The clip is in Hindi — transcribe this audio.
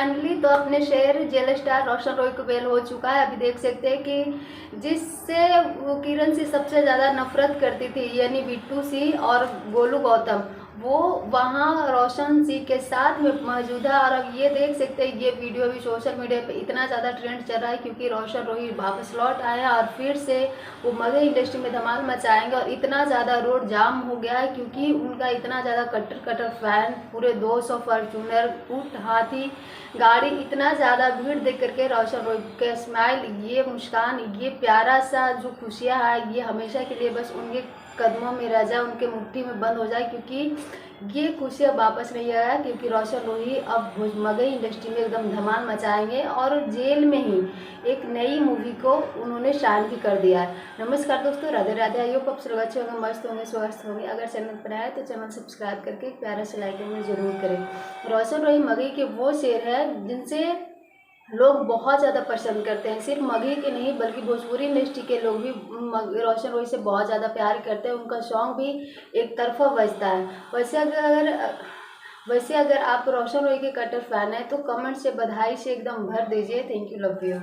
फाइनली तो अपने शेर जेल स्टार रोशन रॉय को बेल हो चुका है। अभी देख सकते हैं कि जिससे वो किरण से सबसे ज़्यादा नफरत करती थी यानी बिट्टू सिंह और गोलू गौतम, वो वहाँ रोशन सिंह के साथ में मौजूद है। और अब ये देख सकते हैं ये वीडियो भी सोशल मीडिया पे इतना ज़्यादा ट्रेंड चल रहा है क्योंकि रोशन रॉय वापस लौट आए हैं और फिर से वो मगही इंडस्ट्री में धमाल मचाएंगे। और इतना ज़्यादा रोड जाम हो गया है क्योंकि उनका इतना ज़्यादा कट्टर फैन, पूरे 200 फॉर्चूनर, ऊँट, हाथी गाड़ी, इतना ज़्यादा भीड़ देख करके रोशन रॉय के स्माइल, ये मुस्कान, ये प्यारा सा जो खुशियाँ है, ये हमेशा के लिए बस उनके कदमों में रह जाए, उनके मुट्ठी में बंद हो जाए क्योंकि ये खुशियाँ वापस नहीं आया क्योंकि रोशन रॉय अब मगही इंडस्ट्री में एकदम धमाल मचाएंगे और जेल में ही एक नई मूवी को उन्होंने शाइन भी कर दिया है। नमस्कार दोस्तों, राधे राधे। आइए आप सब अच्छे होंगे, मस्त होंगे, स्वस्थ होंगे। अगर चैनल पर आए तो चैनल सब्सक्राइब करके एक प्यारा सा लाइक जरूर करें। रोशन रॉय मगही के वो शेर है जिनसे लोग बहुत ज़्यादा पसंद करते हैं। सिर्फ मगही के नहीं बल्कि भोजपुरी इंडस्ट्री के लोग भी रोशन रॉय से बहुत ज़्यादा प्यार करते हैं। उनका सॉन्ग भी एक तरफा बजता है। वैसे अगर आप रोशन रॉय के कट्टर फैन हैं तो कमेंट से बधाई से एकदम भर दीजिए। Thank you, love you.